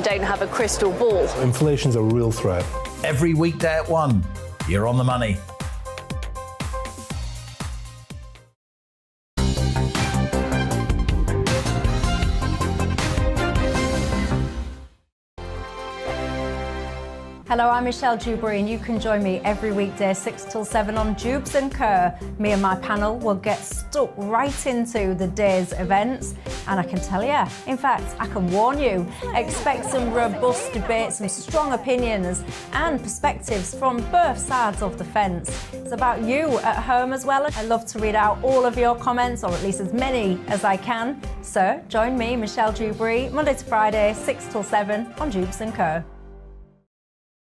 don't have a crystal ball. Inflation's a real threat. Every weekday at 1, you're on the money. Hello, I'm Michelle Dewberry, and you can join me every weekday 6 till 7 on Jubes and Kerr. Me and my panel will get stuck right into the day's events, and I can tell you, in fact, I can warn you, expect some robust debates, some strong opinions and perspectives from both sides of the fence. It's about you at home as well. I love to read out all of your comments, or at least as many as I can. So join me, Michelle Dewberry, Monday to Friday, 6 till 7 on Jubes and Kerr.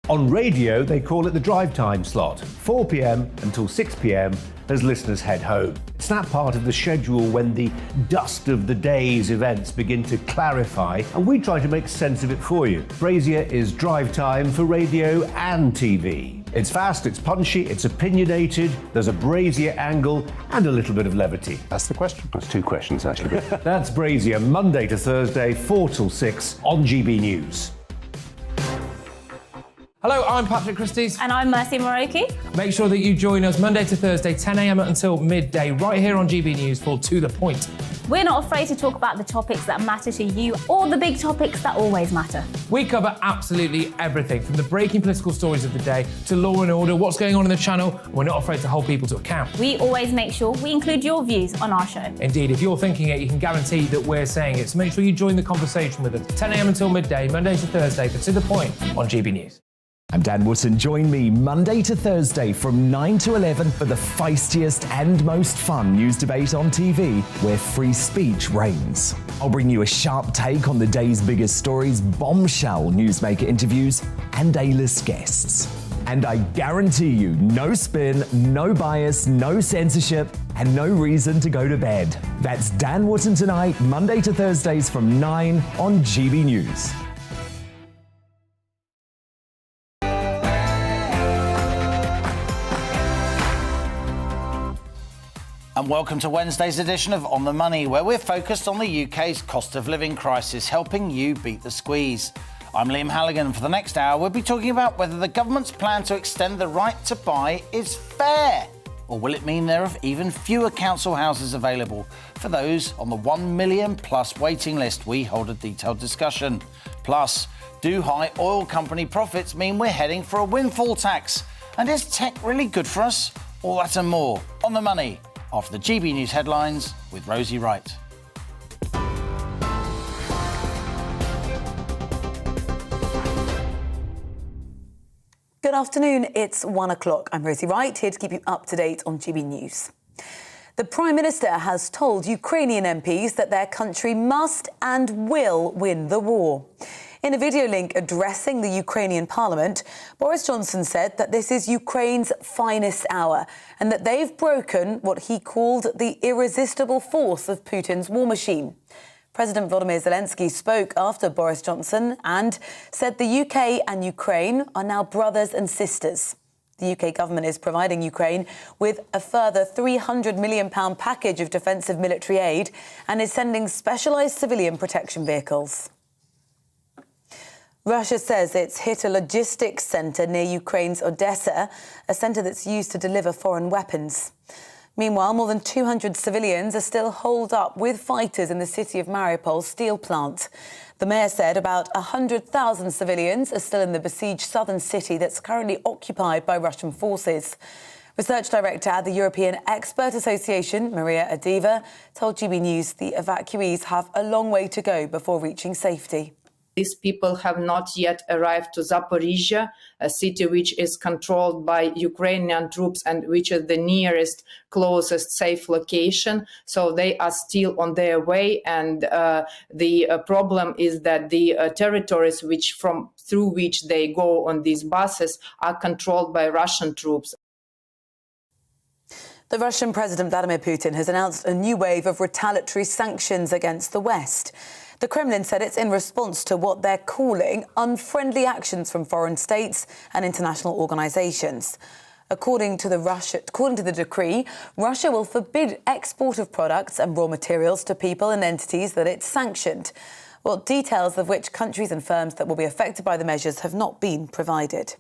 On radio, they call it the drive time slot, 4 p.m. until 6 p.m. as listeners head home. It's that part of the schedule when the dust of the day's events begin to clarify, and we try to make sense of it for you. Brazier is drive time for radio and TV. It's fast, it's punchy, it's opinionated, there's a Brazier angle and a little bit of levity. That's the question. That's two questions, actually. That's Brazier, Monday to Thursday, 4 till 6 on GB News. Hello, I'm Patrick Christie's. And I'm Mercy Moroki. Make sure that you join us Monday to Thursday, 10 a.m. until midday, right here on GB News for To The Point. We're not afraid to talk about the topics that matter to you or the big topics that always matter. We cover absolutely everything, from the breaking political stories of the day to law and order, what's going on in the channel. We're not afraid to hold people to account. We always make sure we include your views on our show. Indeed, if you're thinking it, you can guarantee that we're saying it. So make sure you join the conversation with us, 10 a.m. until midday, Monday to Thursday for To The Point on GB News. I'm Dan Wootton. Join me Monday to Thursday from 9 to 11 for the feistiest and most fun news debate on TV, where free speech reigns. I'll bring you a sharp take on the day's biggest stories, bombshell newsmaker interviews, and A-list guests. And I guarantee you, no spin, no bias, no censorship, and no reason to go to bed. That's Dan Wootton tonight, Monday to Thursdays from 9 on GB News. And welcome to Wednesday's edition of On the Money, where we're focused on the UK's cost of living crisis, helping you beat the squeeze. I'm Liam Halligan. For the next hour, we'll be talking about whether the government's plan to extend the right to buy is fair, or will it mean there are even fewer council houses available for those on the 1 million plus waiting list. We hold a detailed discussion. Plus, do high oil company profits mean we're heading for a windfall tax? And is tech really good for us? All that and more on The Money, after the GB News headlines with Rosie Wright. Good afternoon, it's 1 o'clock. I'm Rosie Wright, here to keep you up to date on GB News. The Prime Minister has told Ukrainian MPs that their country must and will win the war. In a video link addressing the Ukrainian parliament, Boris Johnson said that this is Ukraine's finest hour and that they've broken what he called the irresistible force of Putin's war machine. President Volodymyr Zelensky spoke after Boris Johnson and said the UK and Ukraine are now brothers and sisters. The UK government is providing Ukraine with a further £300 million package of defensive military aid and is sending specialised civilian protection vehicles. Russia says it's hit a logistics centre near Ukraine's Odessa, a centre that's used to deliver foreign weapons. Meanwhile, more than 200 civilians are still holed up with fighters in the city of Mariupol's steel plant. The mayor said about 100,000 civilians are still in the besieged southern city that's currently occupied by Russian forces. Research director at the European Expert Association, Maria Adiva, told GB News the evacuees have a long way to go before reaching safety. These people have not yet arrived to Zaporizhia, a city which is controlled by Ukrainian troops and which is the nearest, closest safe location. So they are still on their way. And the problem is that the territories through which they go on these buses are controlled by Russian troops. The Russian President Vladimir Putin has announced a new wave of retaliatory sanctions against the West. The Kremlin said it's in response to what they're calling unfriendly actions from foreign states and international organisations. According to the decree, Russia will forbid export of products and raw materials to people and entities that it's sanctioned. Well, details of which countries and firms that will be affected by the measures have not been provided.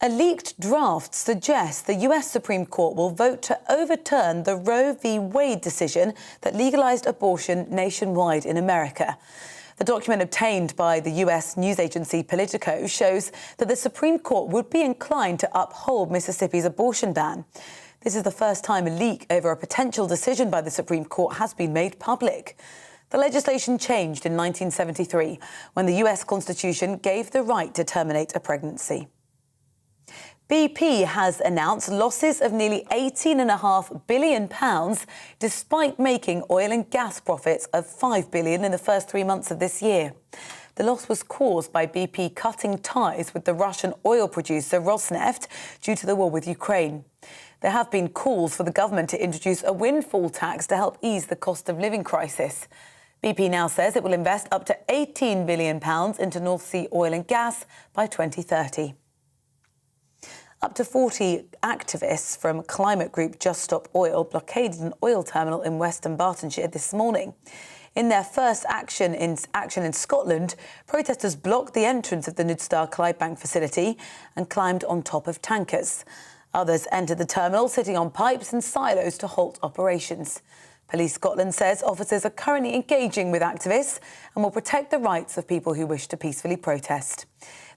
A leaked draft suggests the US Supreme Court will vote to overturn the Roe v. Wade decision that legalized abortion nationwide in America. The document obtained by the US news agency Politico shows that the Supreme Court would be inclined to uphold Mississippi's abortion ban. This is the first time a leak over a potential decision by the Supreme Court has been made public. The legislation changed in 1973 when the US Constitution gave the right to terminate a pregnancy. BP has announced losses of nearly £18.5 billion despite making oil and gas profits of £5 billion in the first 3 months of this year. The loss was caused by BP cutting ties with the Russian oil producer Rosneft due to the war with Ukraine. There have been calls for the government to introduce a windfall tax to help ease the cost of living crisis. BP now says it will invest up to £18 billion into North Sea oil and gas by 2030. Up to 40 activists from climate group Just Stop Oil blockaded an oil terminal in Western Bartonshire this morning. In their first action in Scotland, protesters blocked the entrance of the Nudstar Clydebank facility and climbed on top of tankers. Others entered the terminal sitting on pipes and silos to halt operations. Police Scotland says officers are currently engaging with activists and will protect the rights of people who wish to peacefully protest.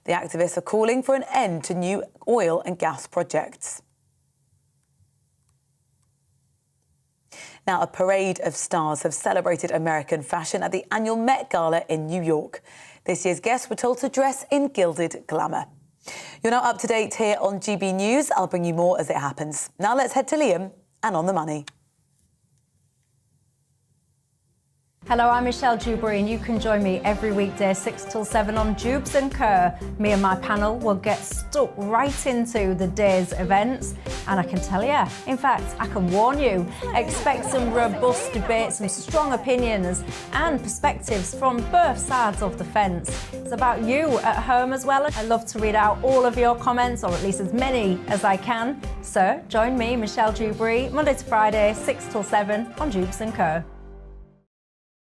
The activists are calling for an end to new oil and gas projects. Now, a parade of stars have celebrated American fashion at the annual Met Gala in New York. This year's guests were told to dress in gilded glamour. You're now up to date here on GB News. I'll bring you more as it happens. Now let's head to Liam and On the Money. Hello, I'm Michelle Dewberry and you can join me every weekday 6 till 7 on Jubes and Kerr. Me and my panel will get stuck right into the day's events and I can tell you, in fact, I can warn you, expect some robust debates, some strong opinions and perspectives from both sides of the fence. It's about you at home as well. I love to read out all of your comments, or at least as many as I can. So join me, Michelle Dewberry, Monday to Friday, 6 till 7 on Jubes and Kerr.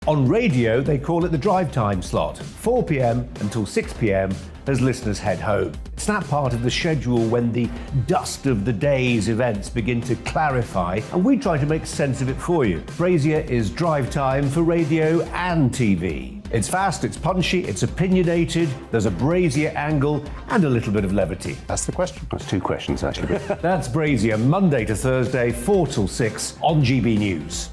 On radio, they call it the drive time slot, 4 p.m. until 6 p.m. as listeners head home. It's that part of the schedule when the dust of the day's events begin to clarify, and we try to make sense of it for you. Brazier is drive time for radio and TV. It's fast, it's punchy, it's opinionated, there's a Brazier angle and a little bit of levity. That's the question. That's two questions, actually. That's Brazier, Monday to Thursday, 4 till 6 on GB News.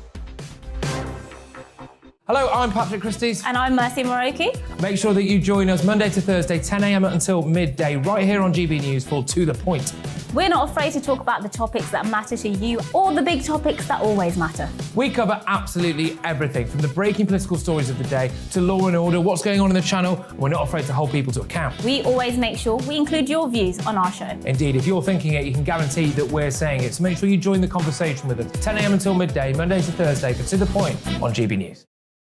Hello, I'm Patrick Christie's. And I'm Mercy Moroki. Make sure that you join us Monday to Thursday, 10 a.m. until midday, right here on GB News for To The Point. We're not afraid to talk about the topics that matter to you or the big topics that always matter. We cover absolutely everything, from the breaking political stories of the day to law and order, what's going on in the channel. We're not afraid to hold people to account. We always make sure we include your views on our show. Indeed, if you're thinking it, you can guarantee that we're saying it. So make sure you join the conversation with us, 10 a.m. until midday, Monday to Thursday for To The Point on GB News.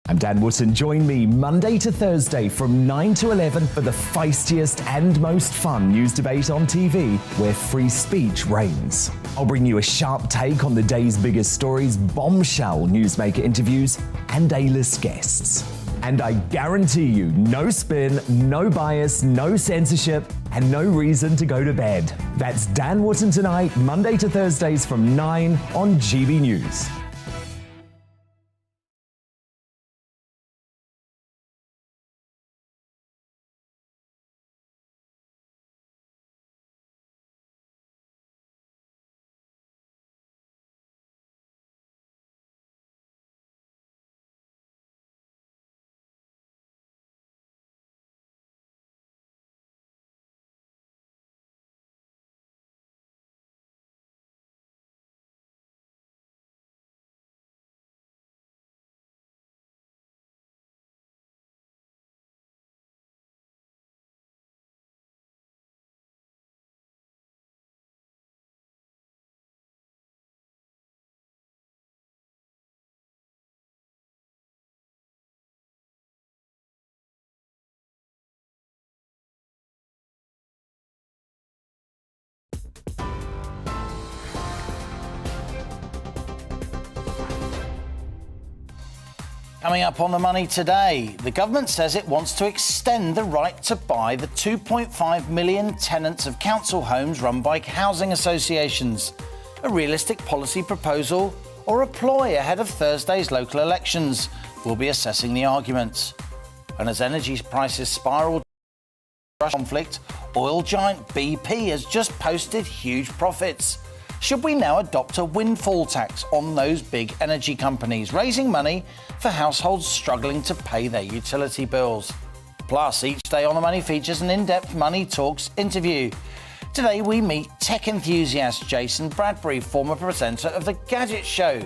I'm Dan Wootton. Join me Monday to Thursday from 9 to 11 for the feistiest and most fun news debate on TV, where free speech reigns. I'll bring you a sharp take on the day's biggest stories, bombshell newsmaker interviews, and A-list guests. And I guarantee you, no spin, no bias, no censorship, and no reason to go to bed. That's Dan Wootton tonight, Monday to Thursdays from 9 on GB News. Coming up on The Money today, the government says it wants to extend the right to buy the 2.5 million tenants of council homes run by housing associations. A realistic policy proposal or a ploy ahead of Thursday's local elections? We'll be assessing the arguments. And as energy prices spiral, conflict, oil giant BP has just posted huge profits. Should we now adopt a windfall tax on those big energy companies, raising money for households struggling to pay their utility bills? Plus, each day on The Money features an in-depth Money Talks interview. Today we meet tech enthusiast Jason Bradbury, former presenter of The Gadget Show.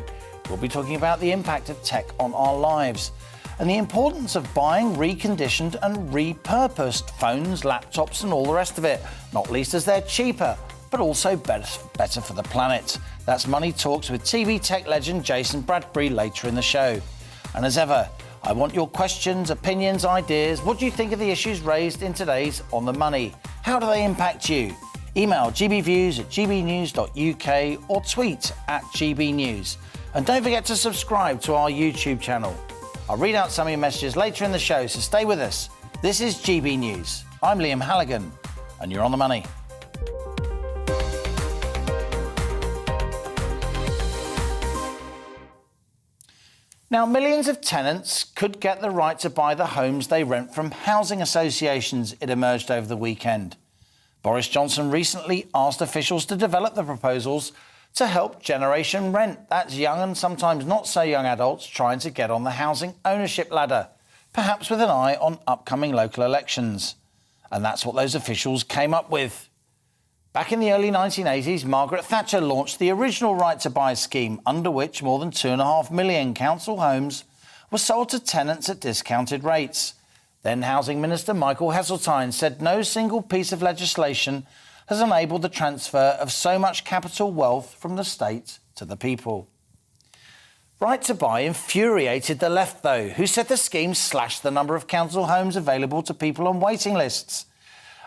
We'll be talking about the impact of tech on our lives and the importance of buying reconditioned and repurposed phones, laptops and all the rest of it, not least as they're cheaper, but also better for the planet. That's Money Talks with TV tech legend Jason Bradbury later in the show. And as ever, I want your questions, opinions, ideas. What do you think of the issues raised in today's On The Money? How do they impact you? Email gbviews@gbnews.uk or tweet @gbnews. And don't forget to subscribe to our YouTube channel. I'll read out some of your messages later in the show, so stay with us. This is GB News. I'm Liam Halligan, and you're on The Money. Now, millions of tenants could get the right to buy the homes they rent from housing associations, it emerged over the weekend. Boris Johnson recently asked officials to develop the proposals to help Generation Rent. That's young and sometimes not so young adults trying to get on the housing ownership ladder, perhaps with an eye on upcoming local elections. And that's what those officials came up with. Back in the early 1980s, Margaret Thatcher launched the original Right to Buy scheme, under which more than 2.5 million council homes were sold to tenants at discounted rates. Then Housing Minister Michael Heseltine said no single piece of legislation has enabled the transfer of so much capital wealth from the state to the people. Right to Buy infuriated the left, though, who said the scheme slashed the number of council homes available to people on waiting lists.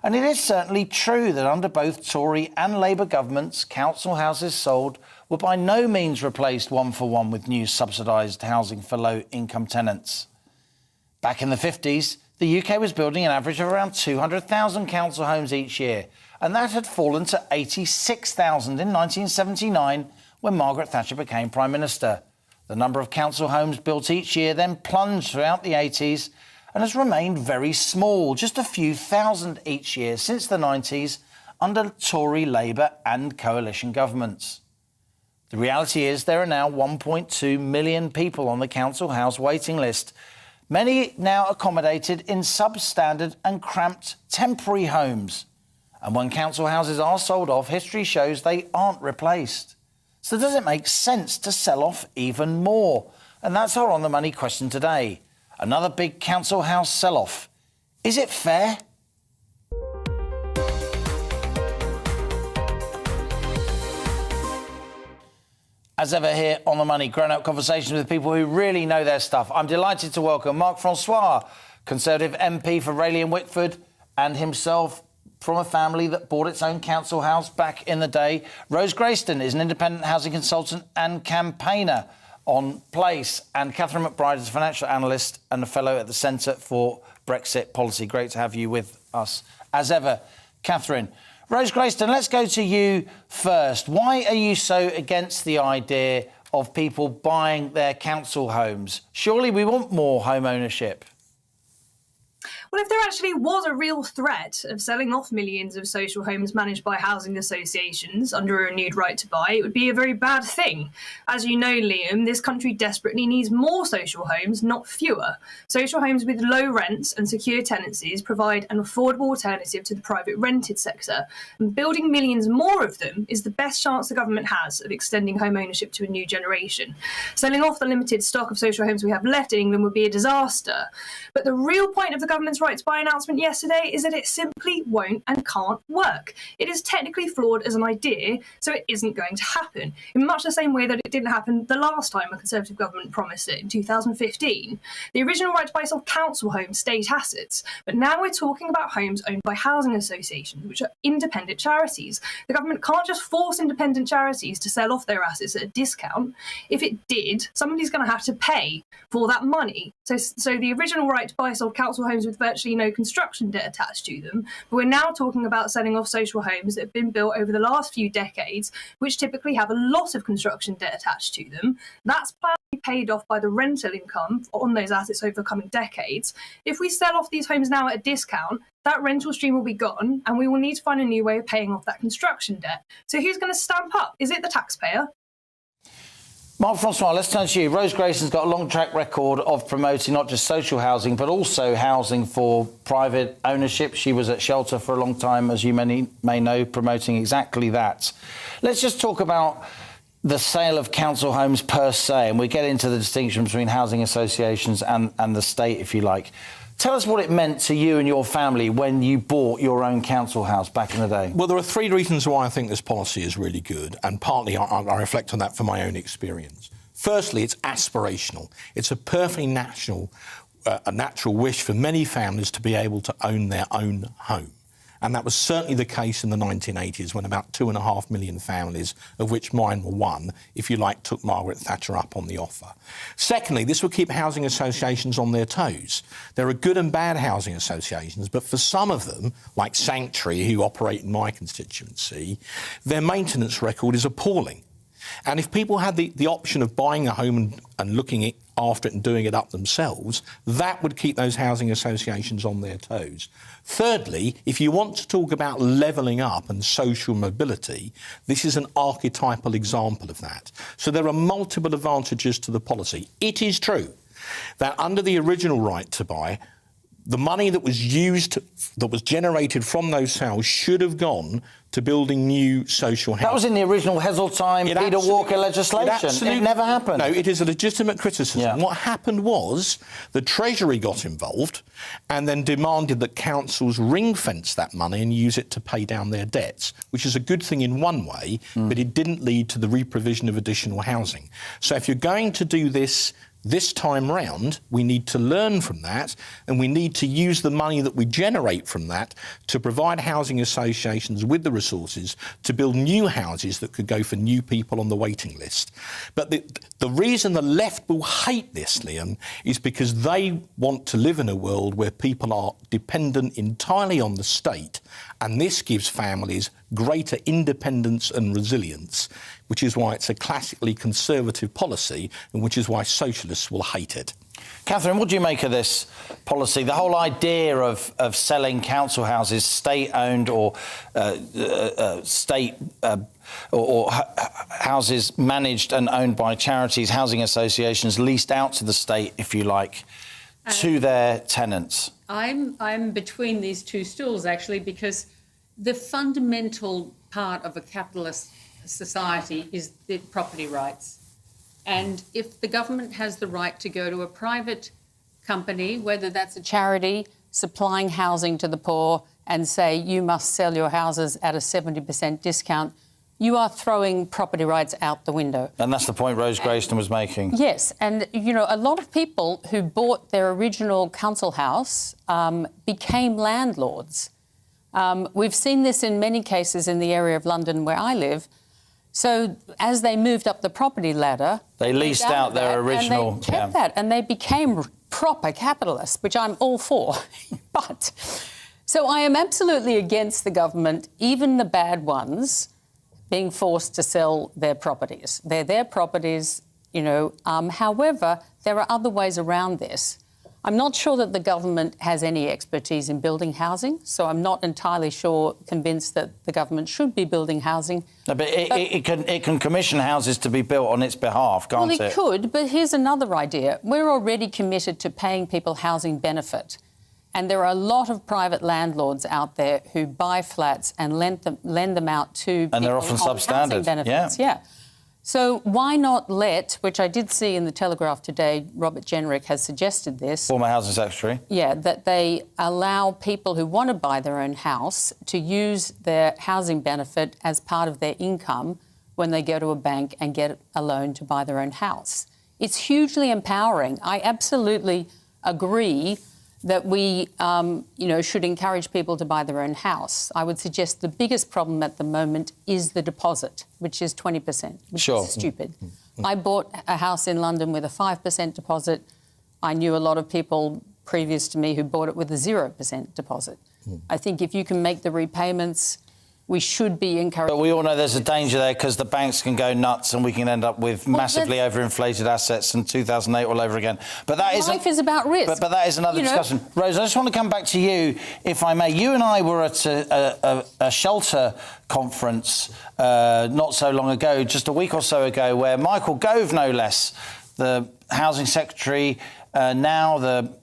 And it is certainly true that under both Tory and Labour governments, council houses sold were by no means replaced one for one with new subsidised housing for low-income tenants. Back in the 50s, the UK was building an average of around 200,000 council homes each year, and that had fallen to 86,000 in 1979 when Margaret Thatcher became Prime Minister. The number of council homes built each year then plunged throughout the 80s and has remained very small, just a few thousand each year since the 90s under Tory, Labour and coalition governments. The reality is there are now 1.2 million people on the council house waiting list, many now accommodated in substandard and cramped temporary homes. And when council houses are sold off, history shows they aren't replaced. So does it make sense to sell off even more? And that's our On The Money question today. Another big council house sell-off. Is it fair? As ever here on The Money, grown-up conversations with people who really know their stuff. I'm delighted to welcome Mark Francois, Conservative MP for Rayleigh and Wickford, and himself from a family that bought its own council house back in the day. Rose Grayston is an independent housing consultant and campaigner on Place, and Catherine McBride is a financial analyst and a fellow at the Centre for Brexit Policy. Great to have you with us as ever, Catherine. Rose Grayston, let's go to you first. Why are you so against the idea of people buying their council homes? Surely we want more home ownership. Well, if there actually was a real threat of selling off millions of social homes managed by housing associations under a renewed right to buy, it would be a very bad thing. As you know, Liam, this country desperately needs more social homes, not fewer. Social homes with low rents and secure tenancies provide an affordable alternative to the private rented sector. And building millions more of them is the best chance the government has of extending home ownership to a new generation. Selling off the limited stock of social homes we have left in England would be a disaster. But the real point of the government's right to buy announcement yesterday is that it simply won't and can't work. It is technically flawed as an idea, so it isn't going to happen, in much the same way that it didn't happen the last time a Conservative government promised it in 2015. The original right to buy sold council homes, state assets, but now we're talking about homes owned by housing associations, which are independent charities. The government can't just force independent charities to sell off their assets at a discount. If it did, somebody's going to have to pay for that money. So the original right to buy sold council homes with virtually no construction debt attached to them, but we're now talking about selling off social homes that have been built over the last few decades, which typically have a lot of construction debt attached to them. That's planned to be paid off by the rental income on those assets over coming decades. If we sell off these homes now at a discount, that rental stream will be gone, and we will need to find a new way of paying off that construction debt. So who's going to stamp up? Is it the taxpayer? Marc-Francois, let's turn to you. Rose Grayson's got a long track record of promoting not just social housing, but also housing for private ownership. She was at Shelter for a long time, as you may know, promoting exactly that. Let's just talk about the sale of council homes per se, and we get into the distinction between housing associations and the state, if you like. Tell us what it meant to you and your family when you bought your own council house back in the day. Well, there are three reasons why I think this policy is really good, and partly I reflect on that from my own experience. Firstly, it's aspirational. It's a perfectly natural wish for many families to be able to own their own home. And that was certainly the case in the 1980s when about 2.5 million families, of which mine were one, if you like, took Margaret Thatcher up on the offer. Secondly, this will keep housing associations on their toes. There are good and bad housing associations, but for some of them, like Sanctuary, who operate in my constituency, their maintenance record is appalling. And if people had the option of buying a home and looking after it and doing it up themselves, that would keep those housing associations on their toes. Thirdly, if you want to talk about levelling up and social mobility, this is an archetypal example of that. So there are multiple advantages to the policy. It is true that under the original right to buy, the money that was generated from those sales should have gone to building new social housing. That was in the original Heseltine, Peter Walker legislation. It never happened. No, it is a legitimate criticism. Yeah. What happened was the Treasury got involved and then demanded that councils ring-fence that money and use it to pay down their debts, which is a good thing in one way, but it didn't lead to the re-provision of additional housing. So if you're going to do this time round, we need to learn from that, and we need to use the money that we generate from that to provide housing associations with the resources to build new houses that could go for new people on the waiting list. But the reason the left will hate this, Liam, is because they want to live in a world where people are dependent entirely on the state, and this gives families greater independence and resilience, which is why it's a classically conservative policy and which is why socialists will hate it. Catherine, what do you make of this policy? The whole idea of selling council houses, state-owned or houses managed and owned by charities, housing associations, leased out to the state, if you like, to their tenants. I'm between these two stools, actually, because the fundamental part of a capitalist society is the property rights. And if the government has the right to go to a private company, whether that's a charity supplying housing to the poor, and say you must sell your houses at a 70% discount, you are throwing property rights out the window. And that's the point Rose Grayson was making. Yes, and, you know, a lot of people who bought their original council house became landlords. We've seen this in many cases in the area of London where I live. So as they moved up the property ladder, they leased out their original. And they kept that, and they became proper capitalists, which I'm all for. But so I am absolutely against the government, even the bad ones, being forced to sell their properties. They're their properties, you know. However, there are other ways around this. I'm not sure that the government has any expertise in building housing, so I'm not entirely convinced that the government should be building housing. No, but it can commission houses to be built on its behalf, can't it? Well, it could, but here's another idea. We're already committed to paying people housing benefit, and there are a lot of private landlords out there who buy flats and lend them out to people. And they're often substandard. Benefits. Yeah. So why not let, which I did see in the Telegraph today, Robert Jenrick has suggested this. Former Housing Secretary. Yeah, that they allow people who want to buy their own house to use their housing benefit as part of their income when they go to a bank and get a loan to buy their own house. It's hugely empowering. I absolutely agree that we, should encourage people to buy their own house. I would suggest the biggest problem at the moment is the deposit, which is 20%, which is stupid. I bought a house in London with a 5% deposit. I knew a lot of people previous to me who bought it with a 0% deposit. I think if you can make the repayments, we should be encouraged. But we all know there's a danger there because the banks can go nuts and we can end up with massively overinflated assets in 2008 all over again. But that Life is about risk. But that is another discussion. Rose, I just want to come back to you, if I may. You and I were at a shelter conference not so long ago, just a week or so ago, where Michael Gove, no less, the Housing Secretary, now the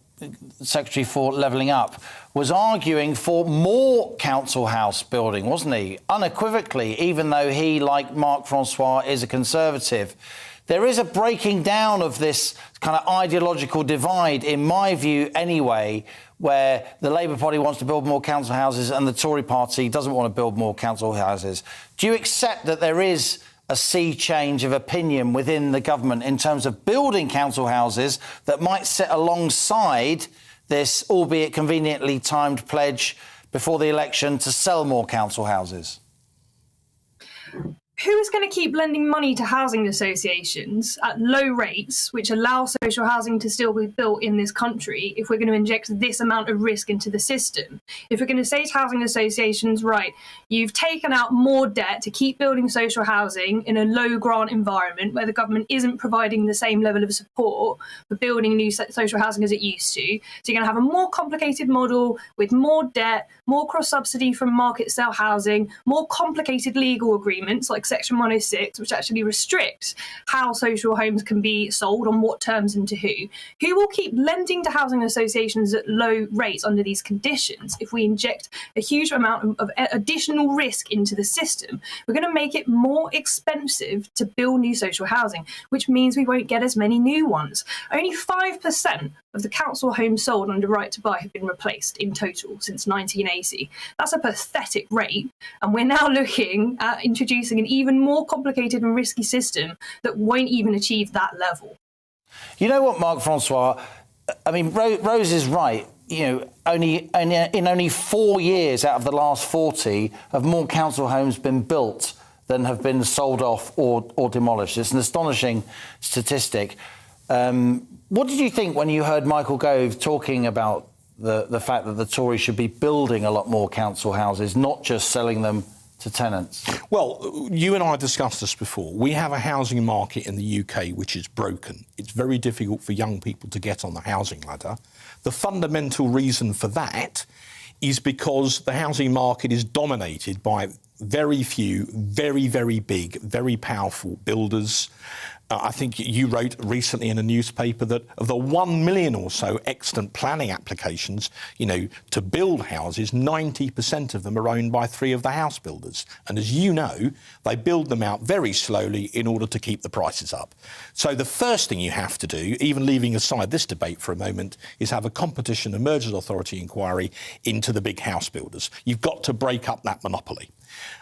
Secretary for Levelling Up, was arguing for more council house building, wasn't he? Unequivocally, even though he, like Marc Francois, is a Conservative. There is a breaking down of this kind of ideological divide, in my view anyway, where the Labour Party wants to build more council houses and the Tory Party doesn't want to build more council houses. Do you accept that there is a sea change of opinion within the government in terms of building council houses that might sit alongside this, albeit conveniently timed, pledge before the election to sell more council houses? Who is going to keep lending money to housing associations at low rates, which allow social housing to still be built in this country, if we're going to inject this amount of risk into the system? If we're going to say to housing associations, right, you've taken out more debt to keep building social housing in a low grant environment where the government isn't providing the same level of support for building new social housing as it used to, so you're going to have a more complicated model with more debt, more cross-subsidy from market-style housing, more complicated legal agreements like Section 106, which actually restricts how social homes can be sold, on what terms and to who. Who will keep lending to housing associations at low rates under these conditions if we inject a huge amount of additional risk into the system? We're going to make it more expensive to build new social housing, which means we won't get as many new ones. Only 5% of the council homes sold under Right to Buy have been replaced in total since 1980. That's a pathetic rate, and we're now looking at introducing an even more complicated and risky system that won't even achieve that level. You know what, Marc Francois? I mean, Rose is right. You know, in only 4 years out of the last 40 have more council homes been built than have been sold off or demolished. It's an astonishing statistic. What did you think when you heard Michael Gove talking about the fact that the Tories should be building a lot more council houses, not just selling them to tenants? Well, you and I discussed this before. We have a housing market in the UK which is broken. It's very difficult for young people to get on the housing ladder. The fundamental reason for that is because the housing market is dominated by very few, very, very big, very powerful builders. I think you wrote recently in a newspaper that of the 1 million or so excellent planning applications, to build houses, 90% of them are owned by 3 of the house builders. And as you know, they build them out very slowly in order to keep the prices up. So the first thing you have to do, even leaving aside this debate for a moment, is have a Competition and Mergers Authority inquiry into the big house builders. You've got to break up that monopoly.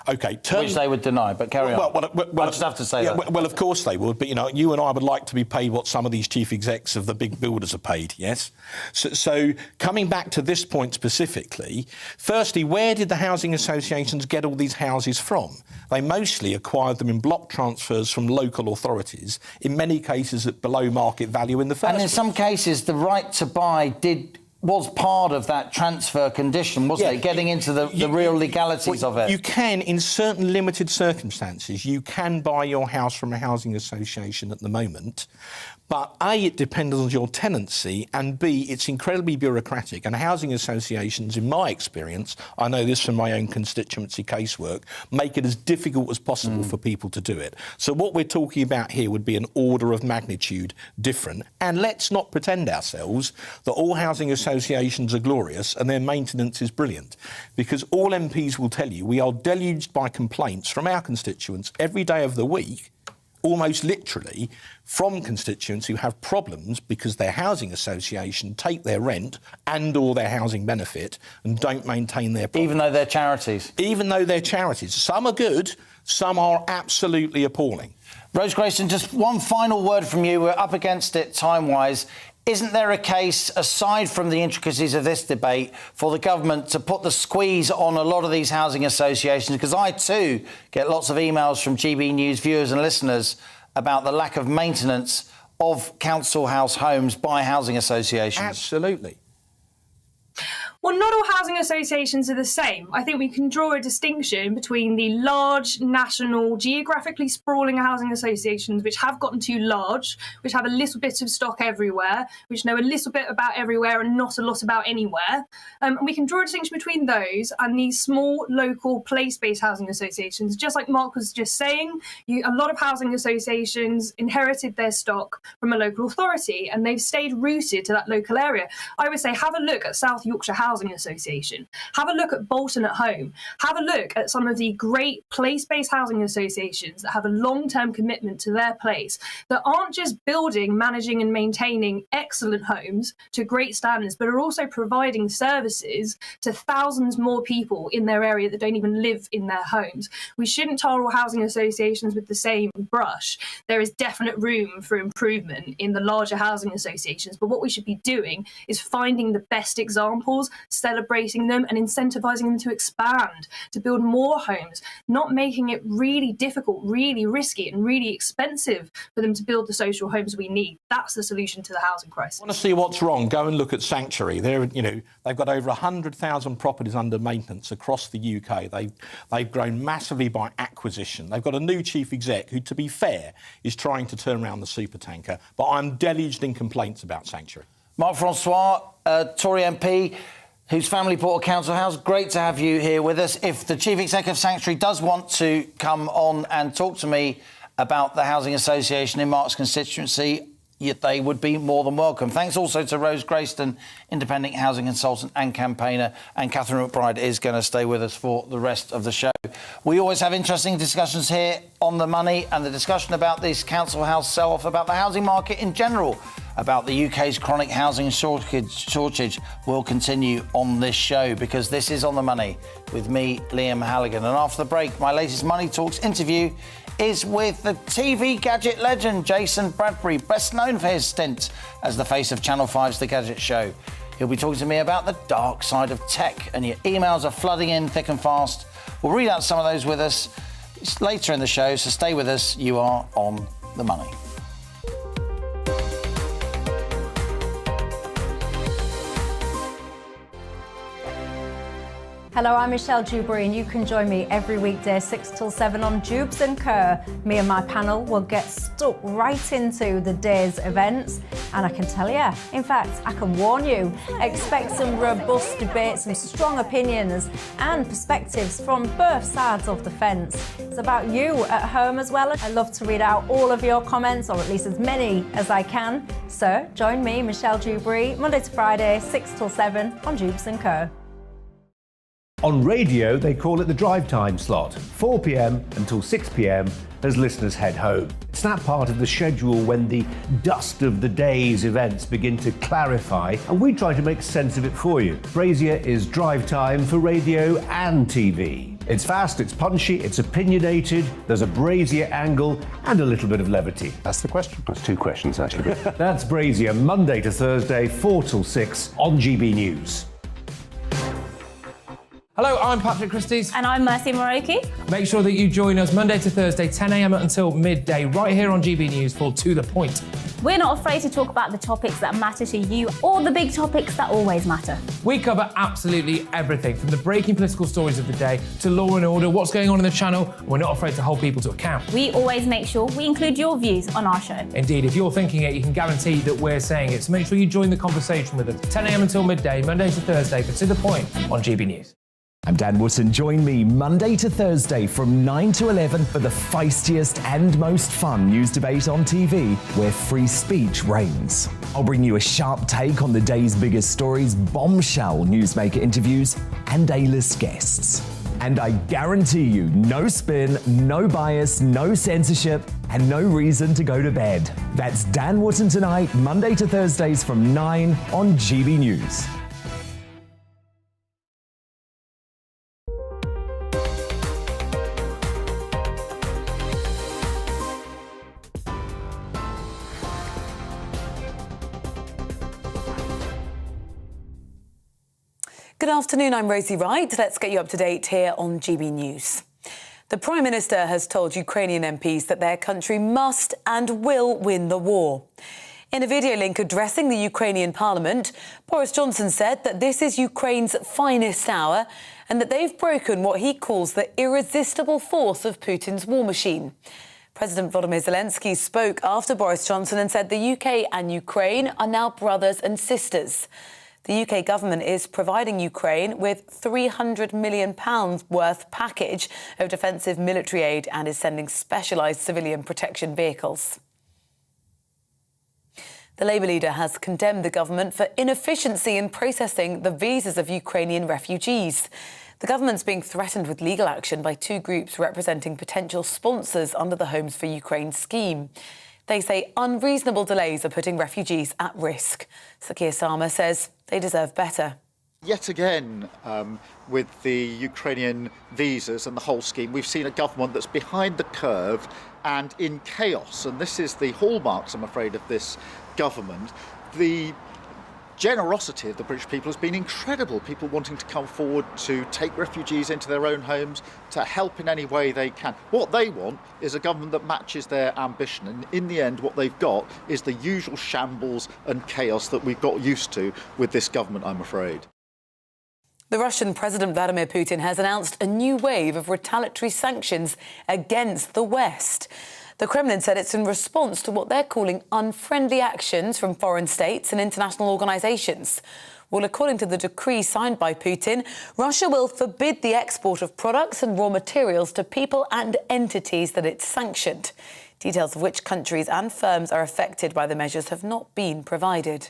OK, which they would deny, but carry on. I just have to say that. Well, of course they would, but, you and I would like to be paid what some of these chief execs of the big builders are paid, yes? So coming back to this point specifically, firstly, where did the housing associations get all these houses from? They mostly acquired them in block transfers from local authorities, in many cases at below market value in the first place. And in some cases, the right to buy was part of that transfer condition, wasn't it? Getting into the real legalities of it. You can, in certain limited circumstances, you can buy your house from a housing association at the moment. But A, it depends on your tenancy, and B, it's incredibly bureaucratic. And housing associations, in my experience, I know this from my own constituency casework, make it as difficult as possible for people to do it. So what we're talking about here would be an order of magnitude different. And let's not pretend ourselves that all housing associations are glorious and their maintenance is brilliant. Because all MPs will tell you we are deluged by complaints from our constituents every day of the week, almost literally from constituents who have problems because their housing association take their rent and or their housing benefit and don't maintain their property. Even though they're charities? Even though they're charities. Some are good, some are absolutely appalling. Rose Grayston, just one final word from you. We're up against it time-wise. Isn't there a case, aside from the intricacies of this debate, for the government to put the squeeze on a lot of these housing associations? Because I, too, get lots of emails from GB News viewers and listeners about the lack of maintenance of council house homes by housing associations. Absolutely. Well, not all housing associations are the same. I think we can draw a distinction between the large, national, geographically sprawling housing associations, which have gotten too large, which have a little bit of stock everywhere, which know a little bit about everywhere and not a lot about anywhere. And we can draw a distinction between those and these small, local, place-based housing associations. Just like Mark was just saying, a lot of housing associations inherited their stock from a local authority and they've stayed rooted to that local area. I would say have a look at South Yorkshire Housing Association. Have a look at Bolton at Home. Have a look at some of the great place-based housing associations that have a long-term commitment to their place, that aren't just building, managing and maintaining excellent homes to great standards, but are also providing services to thousands more people in their area that don't even live in their homes. We shouldn't tar all housing associations with the same brush. There is definite room for improvement in the larger housing associations, but what we should be doing is finding the best examples, celebrating them and incentivising them to expand, to build more homes, not making it really difficult, really risky and really expensive for them to build the social homes we need. That's the solution to the housing crisis. Want to see what's wrong? Go and look at Sanctuary. They've got over 100,000 properties under maintenance across the UK. They've grown massively by acquisition. They've got a new chief exec who, to be fair, is trying to turn around the supertanker. But I'm deluged in complaints about Sanctuary. Mark Francois, Tory MP, whose family bought a council house. Great to have you here with us. If the Chief Executive of Sanctuary does want to come on and talk to me about the housing association in Mark's constituency, they would be more than welcome. Thanks also to Rose Grayston, independent housing consultant and campaigner, and Catherine McBride is going to stay with us for the rest of the show. We always have interesting discussions here on The Money, and the discussion about this council house sell-off, about the housing market in general, about the UK's chronic housing shortage will continue on this show, because this is On The Money with me, Liam Halligan. And after the break, my latest Money Talks interview is with the TV gadget legend Jason Bradbury, best known for his stint as the face of Channel 5's The Gadget Show. He'll be talking to me about the dark side of tech, and your emails are flooding in thick and fast. We'll read out some of those with us later in the show, so stay with us. You are On The Money. Hello, I'm Michelle Dewberry, and you can join me every weekday 6 till 7 on Jubes and Kerr. Me and my panel will get stuck right into the day's events, and I can tell you, in fact, I can warn you, expect some robust debate, some strong opinions and perspectives from both sides of the fence. It's about you at home as well. I love to read out all of your comments, or at least as many as I can. So join me, Michelle Dewberry, Monday to Friday, 6 till 7 on Jubes and Kerr. On radio, they call it the drive time slot, 4 p.m. until 6 p.m. as listeners head home. It's that part of the schedule when the dust of the day's events begin to clarify, and we try to make sense of it for you. Brazier is drive time for radio and TV. It's fast, it's punchy, it's opinionated, there's a Brazier angle and a little bit of levity. That's the question. That's two questions, actually. That's Brazier, Monday to Thursday, 4 till 6 on GB News. Hello, I'm Patrick Christie's. And I'm Mercy Moroki. Make sure that you join us Monday to Thursday, 10 a.m. until midday, right here on GB News for To The Point. We're not afraid to talk about the topics that matter to you, or the big topics that always matter. We cover absolutely everything, from the breaking political stories of the day to law and order, what's going on in the channel. We're not afraid to hold people to account. We always make sure we include your views on our show. Indeed, if you're thinking it, you can guarantee that we're saying it. So make sure you join the conversation with us, 10 a.m. until midday, Monday to Thursday, for To The Point on GB News. I'm Dan Wootton. Join me Monday to Thursday from 9 to 11 for the feistiest and most fun news debate on TV, where free speech reigns. I'll bring you a sharp take on the day's biggest stories, bombshell newsmaker interviews, and A-list guests. And I guarantee you, no spin, no bias, no censorship, and no reason to go to bed. That's Dan Wootton Tonight, Monday to Thursdays from 9 on GB News. Good afternoon, I'm Rosie Wright. Let's get you up to date here on GB News. The Prime Minister has told Ukrainian MPs that their country must and will win the war. In a video link addressing the Ukrainian Parliament, Boris Johnson said that this is Ukraine's finest hour and that they've broken what he calls the irresistible force of Putin's war machine. President Volodymyr Zelensky spoke after Boris Johnson and said the UK and Ukraine are now brothers and sisters. The UK government is providing Ukraine with £300 million worth package of defensive military aid and is sending specialised civilian protection vehicles. The Labour leader has condemned the government for inefficiency in processing the visas of Ukrainian refugees. The government's being threatened with legal action by two groups representing potential sponsors under the Homes for Ukraine scheme. They say unreasonable delays are putting refugees at risk. Sakir Sama says they deserve better. Yet again, with the Ukrainian visas and the whole scheme, we've seen a government that's behind the curve and in chaos. And this is the hallmarks, I'm afraid, of this government. The generosity of the British people has been incredible. People wanting to come forward to take refugees into their own homes, to help in any way they can. What they want is a government that matches their ambition. And in the end, what they've got is the usual shambles and chaos that we've got used to with this government, I'm afraid. The Russian President Vladimir Putin has announced a new wave of retaliatory sanctions against the West. The Kremlin said it's in response to what they're calling unfriendly actions from foreign states and international organisations. Well, according to the decree signed by Putin, Russia will forbid the export of products and raw materials to people and entities that it's sanctioned. Details of which countries and firms are affected by the measures have not been provided.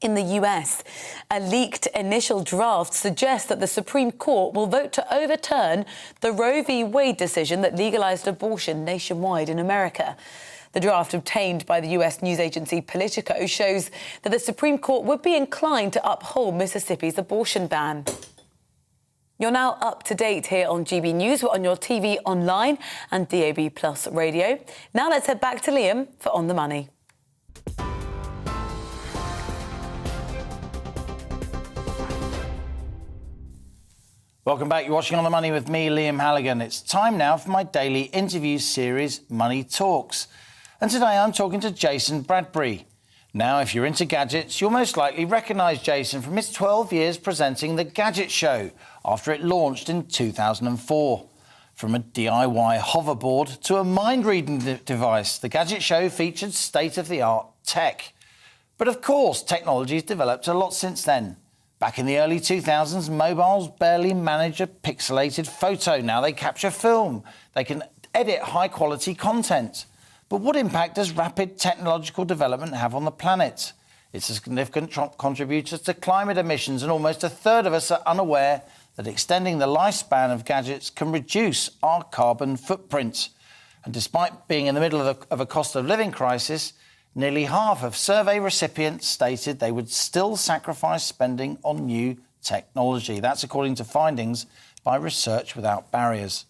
In the US, a leaked initial draft suggests that the Supreme Court will vote to overturn the Roe v. Wade decision that legalised abortion nationwide in America. The draft obtained by the US news agency Politico shows that the Supreme Court would be inclined to uphold Mississippi's abortion ban. You're now up to date here on GB News. We're on your TV, online and DAB+ radio. Now let's head back to Liam for On the Money. Welcome back. You're watching On the Money with me, Liam Halligan. It's time now for my daily interview series, Money Talks. And today I'm talking to Jason Bradbury. Now, if you're into gadgets, you'll most likely recognise Jason from his 12 years presenting The Gadget Show after it launched in 2004. From a DIY hoverboard to a mind-reading device, The Gadget Show featured state-of-the-art tech. But of course, technology's developed a lot since then. Back in the early 2000s, mobiles barely managed a pixelated photo. Now they capture film. They can edit high-quality content. But what impact does rapid technological development have on the planet? It's a significant contributor to climate emissions, and almost a third of us are unaware that extending the lifespan of gadgets can reduce our carbon footprint. And despite being in the middle of a cost of living crisis, nearly half of survey recipients stated they would still sacrifice spending on new technology. That's according to findings by Research Without Barriers.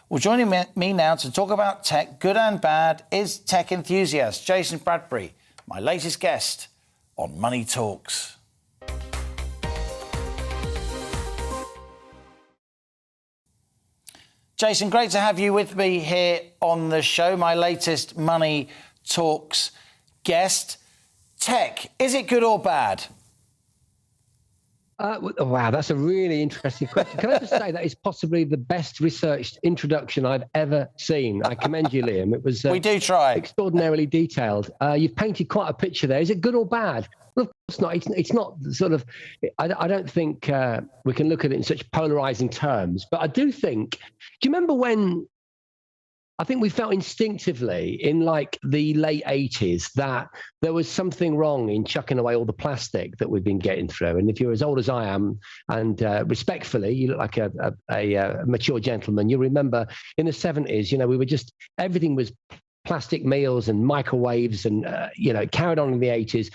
Well, joining me now to talk about tech, good and bad, is tech enthusiast Jason Bradbury, my latest guest on Money Talks. Jason, great to have you with me here on the show, my latest Money Talks guest. Tech, is it good or bad? Wow, that's a really interesting question. Can I just say that is possibly the best researched introduction I've ever seen. I commend you, Liam. It was we do try. Extraordinarily detailed. You've painted quite a picture there. Is it good or bad? Well, of course not. It's not sort of. I don't think we can look at it in such polarizing terms. But I do think. Do you remember when I think we felt instinctively in like the late 80s that there was something wrong in chucking away all the plastic that we've been getting through. And if you're as old as I am, and respectfully, you look like a mature gentleman, you remember in the 70s, you know, we were just, everything was plastic meals and microwaves and, you know, carried on in the 80s.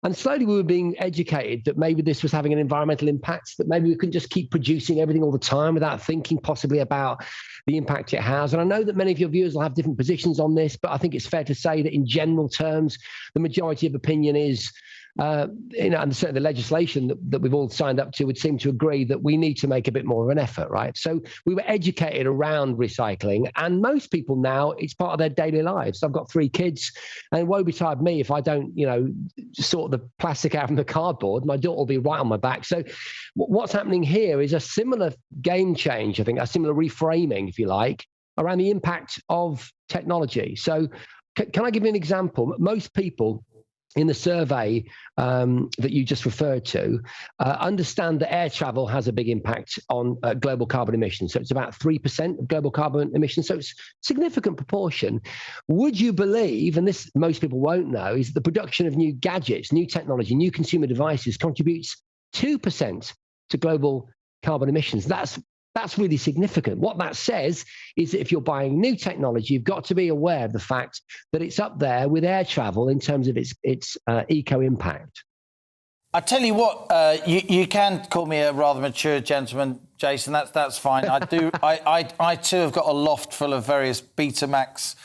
And slowly we were being educated that maybe this was having an environmental impact, that maybe we couldn't just keep producing everything all the time without thinking possibly about the impact it has. And I know that many of your viewers will have different positions on this, but I think it's fair to say that in general terms, the majority of opinion is, you know, and certainly the legislation that we've all signed up to would seem to agree that we need to make a bit more of an effort, right? So we were educated around recycling, and most people now, it's part of their daily lives. I've got 3 kids, and woe betide me if I don't, you know, sort the plastic out from the cardboard. My daughter will be right on my back. So what's happening here is a similar game change, I think, a similar reframing, if you like, around the impact of technology. So can I give you an example? Most people in the survey that you just referred to, understand that air travel has a big impact on global carbon emissions. So it's about 3% of global carbon emissions. So it's a significant proportion. Would you believe, and this most people won't know, is that the production of new gadgets, new technology, new consumer devices contributes 2% to global carbon emissions. That's really significant. What that says is that if you're buying new technology, you've got to be aware of the fact that it's up there with air travel in terms of its eco impact. I tell you what, you can call me a rather mature gentleman, Jason. That's fine. I do. I too have got a loft full of various Betamax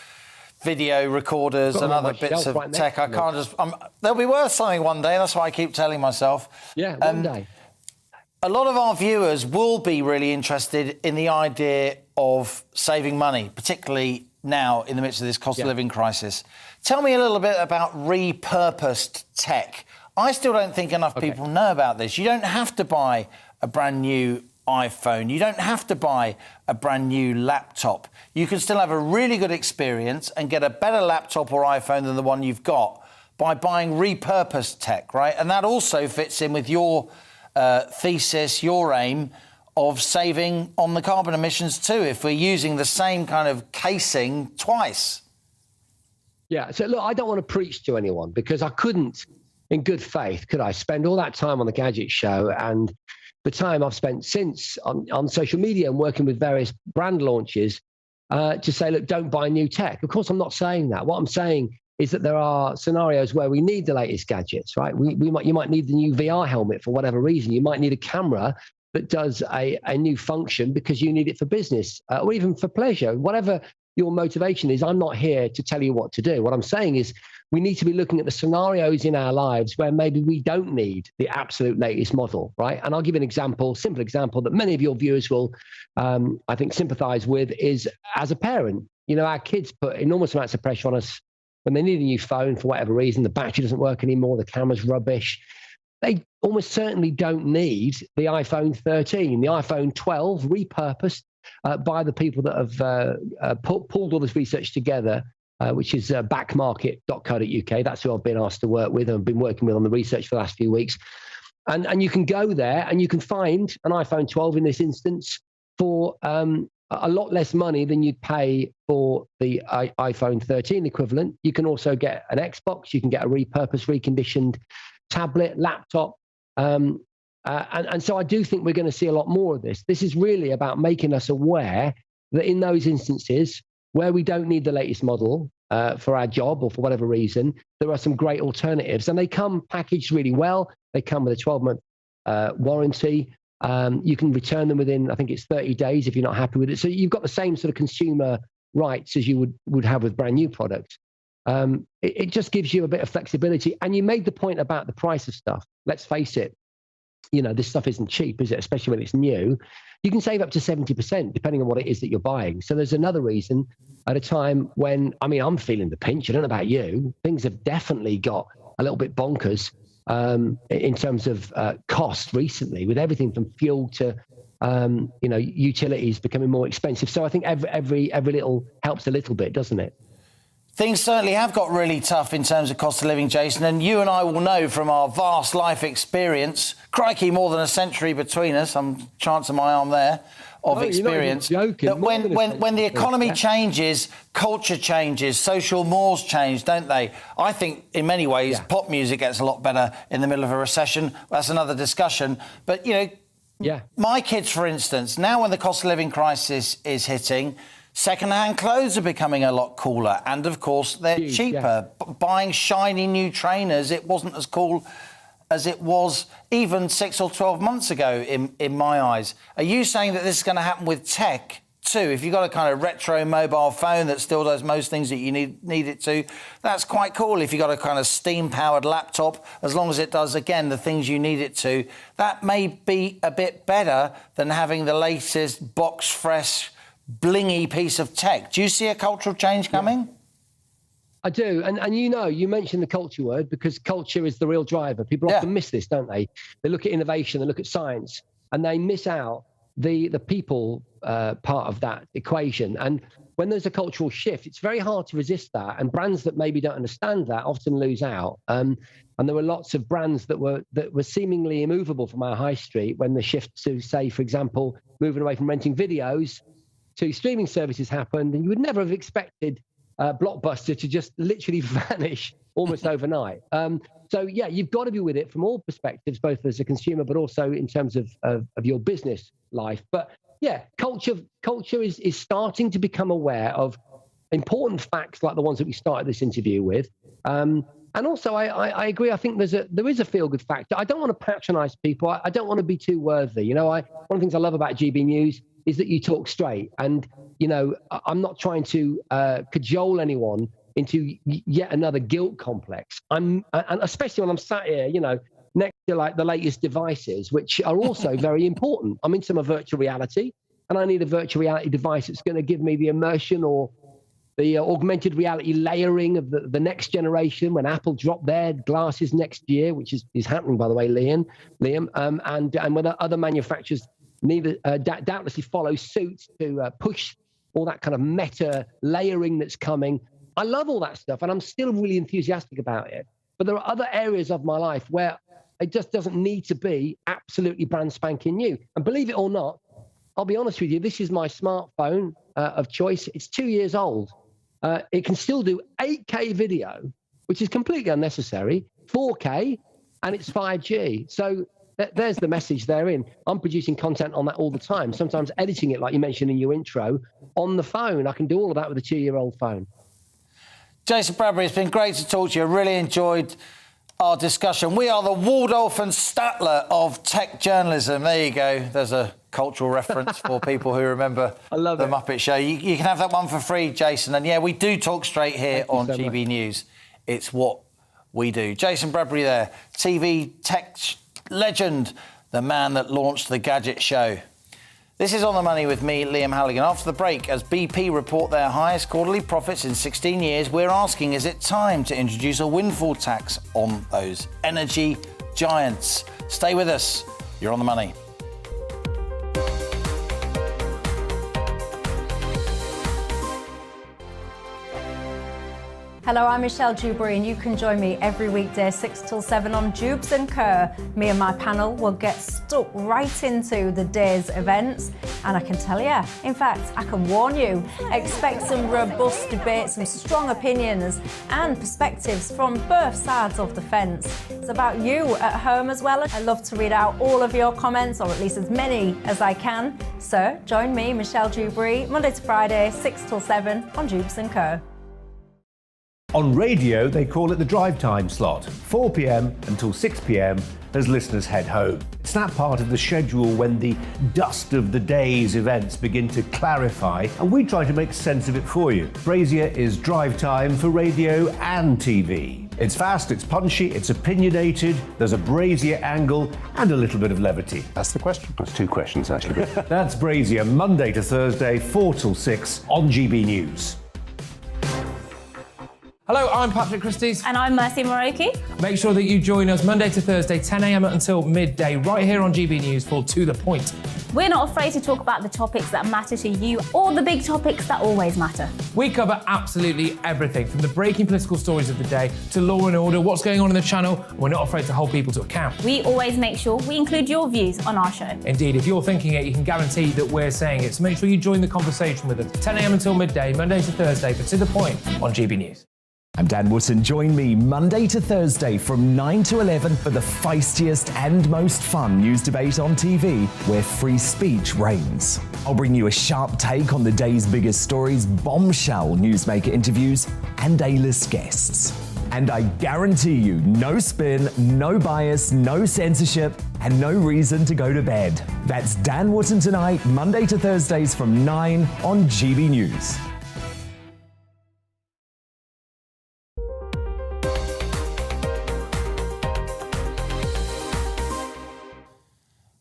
video recorders and other bits of tech. I can't just. They'll be worth something one day. That's what I keep telling myself. Yeah, one day. A lot of our viewers will be really interested in the idea of saving money, particularly now in the midst of this cost of living crisis. Tell me a little bit about repurposed tech. I still don't think enough people know about this. You don't have to buy a brand new iPhone. You don't have to buy a brand new laptop. You can still have a really good experience and get a better laptop or iPhone than the one you've got by buying repurposed tech, right? And that also fits in with your thesis, your aim of saving on the carbon emissions too, if we're using the same kind of casing twice. Yeah, so look, I don't want to preach to anyone because I couldn't, in good faith, could I spend all that time on the Gadget Show and the time I've spent since on social media and working with various brand launches to say, look, don't buy new tech. Of course, I'm not saying that. What I'm saying is that there are scenarios where we need the latest gadgets, right? You might need the new VR helmet for whatever reason. You might need a camera that does a new function because you need it for business or even for pleasure. Whatever your motivation is, I'm not here to tell you what to do. What I'm saying is we need to be looking at the scenarios in our lives where maybe we don't need the absolute latest model, right? And I'll give you an example, simple example that many of your viewers will, I think, sympathize with is as a parent. You know, our kids put enormous amounts of pressure on us when they need a new phone for whatever reason, the battery doesn't work anymore, the camera's rubbish. They almost certainly don't need the iPhone 13, the iPhone 12 repurposed by the people that have pulled all this research together, which is backmarket.co.uk. That's who I've been asked to work with and been working with on the research for the last few weeks. And you can go there and you can find an iPhone 12 in this instance for a lot less money than you'd pay for the iPhone 13 equivalent. You can also get an Xbox. You can get a repurposed, reconditioned tablet, laptop. And so I do think we're going to see a lot more of this. This is really about making us aware that in those instances where we don't need the latest model for our job or for whatever reason, there are some great alternatives. And they come packaged really well. They come with a 12-month warranty. You can return them within, I think it's 30 days if you're not happy with it. So you've got the same sort of consumer rights as you would have with brand new products. It just gives you a bit of flexibility. And you made the point about the price of stuff. Let's face it, you know, this stuff isn't cheap, is it? Especially when it's new. You can save up to 70% depending on what it is that you're buying. So there's another reason at a time when, I mean, I'm feeling the pinch. I don't know about you. Things have definitely got a little bit bonkers in terms of cost recently, with everything from fuel to you know, utilities becoming more expensive. So I think every little helps a little bit, doesn't it? Things certainly have got really tough in terms of cost of living, Jason, and you and I will know from our vast life experience, crikey, more than a century between us, I'm chancing my arm there, of experience, that when the economy changes, culture changes, social mores change, don't they? I think in many ways pop music gets a lot better in the middle of a recession. That's another discussion. But, you know, my kids, for instance, now when the cost of living crisis is hitting, second-hand clothes are becoming a lot cooler. And, of course, they're cheaper. Buying shiny new trainers, it wasn't as cool as it was even 6 or 12 months ago, in my eyes. Are you saying that this is going to happen with tech, too? If you've got a kind of retro mobile phone that still does most things that you need it to, that's quite cool. If you've got a kind of steam-powered laptop, as long as it does, again, the things you need it to, that may be a bit better than having the latest box-fresh, blingy piece of tech. Do you see a cultural change coming? I do. And you know, you mentioned the culture word because culture is the real driver. People often miss this, don't they? They look at innovation, they look at science, and they miss out the people part of that equation. And when there's a cultural shift, it's very hard to resist that. And brands that maybe don't understand that often lose out. And there were lots of brands that were seemingly immovable from our high street when the shift to, say, for example, moving away from renting videos to streaming services happened, and you would never have expected Blockbuster to just literally vanish almost overnight. So, yeah, you've got to be with it from all perspectives, both as a consumer, but also in terms of your business life. But, yeah, culture is starting to become aware of important facts like the ones that we started this interview with. And also, I agree. I think there is a feel-good factor. I don't want to patronise people. I don't want to be too worthy. You know, one of the things I love about GB News is that you talk straight. And, you know, I'm not trying to cajole anyone into yet another guilt complex. And especially when I'm sat here, you know, next to like the latest devices, which are also very important. I'm into my virtual reality, and I need a virtual reality device that's going to give me the immersion or the augmented reality layering of the next generation when Apple drop their glasses next year, which is happening, by the way, Liam, and when other manufacturers need doubtlessly follow suit to push all that kind of meta layering that's coming. I love all that stuff, and I'm still really enthusiastic about it. But there are other areas of my life where it just doesn't need to be absolutely brand spanking new. And believe it or not, I'll be honest with you, this is my smartphone of choice. It's 2 years old. It can still do 8K video, which is completely unnecessary, 4K, and it's 5G. So there's the message therein. I'm producing content on that all the time, sometimes editing it, like you mentioned in your intro, on the phone. I can do all of that with a 2-year-old phone. Jason Bradbury, it's been great to talk to you. I really enjoyed our discussion. We are the Waldorf and Statler of tech journalism. There you go. There's a cultural reference for people who remember the Muppet Show. You can have that one for free, Jason. And, yeah, we do talk straight here on GB News. It's what we do. Jason Bradbury there, TV tech legend, the man that launched the Gadget Show. This is On the Money with me, Liam Halligan. After the break, as BP report their highest quarterly profits in 16 years, we're asking, is it time to introduce a windfall tax on those energy giants? Stay with us. You're On the Money. Hello, I'm Michelle Dewberry, and you can join me every weekday 6 till 7 on Jubes and Kerr. Me and my panel will get stuck right into the day's events, and I can tell you, in fact, I can warn you, expect some robust debates, some strong opinions and perspectives from both sides of the fence. It's about you at home as well. I love to read out all of your comments, or at least as many as I can. So join me, Michelle Dewberry, Monday to Friday, 6 till 7 on Jubes and Kerr. On radio, they call it the drive time slot, 4 p.m. until 6 p.m. as listeners head home. It's that part of the schedule when the dust of the day's events begin to clarify, and we try to make sense of it for you. Brazier is drive time for radio and TV. It's fast, it's punchy, it's opinionated, there's a Brazier angle and a little bit of levity. That's the question. That's 2 questions, actually. That's Brazier, Monday to Thursday, 4 till 6 on GB News. Hello, I'm Patrick Christie's. And I'm Mercy Moroki. Make sure that you join us Monday to Thursday, 10 a.m. until midday, right here on GB News for To The Point. We're not afraid to talk about the topics that matter to you or the big topics that always matter. We cover absolutely everything, from the breaking political stories of the day to law and order, what's going on in the channel. We're not afraid to hold people to account. We always make sure we include your views on our show. Indeed, if you're thinking it, you can guarantee that we're saying it. So make sure you join the conversation with us, 10 a.m. until midday, Monday to Thursday, for To The Point on GB News. I'm Dan Wootton. Join me Monday to Thursday from 9 to 11 for the feistiest and most fun news debate on TV, where free speech reigns. I'll bring you a sharp take on the day's biggest stories, bombshell newsmaker interviews, and A-list guests. And I guarantee you, no spin, no bias, no censorship, and no reason to go to bed. That's Dan Wootton tonight, Monday to Thursdays from 9 on GB News.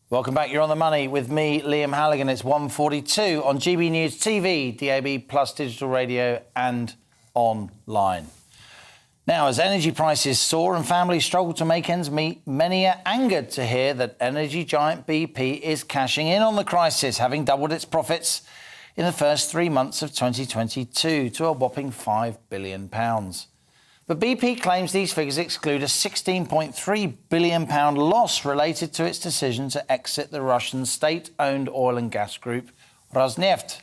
Welcome back. You're on the money with me, Liam Halligan. It's 1:42 on GB News TV, DAB plus digital radio and online. Now, as energy prices soar and families struggle to make ends meet, many are angered to hear that energy giant BP is cashing in on the crisis, having doubled its profits in the first 3 months of 2022 to a whopping £5 billion. But BP claims these figures exclude a £16.3 billion loss related to its decision to exit the Russian state-owned oil and gas group Rosneft.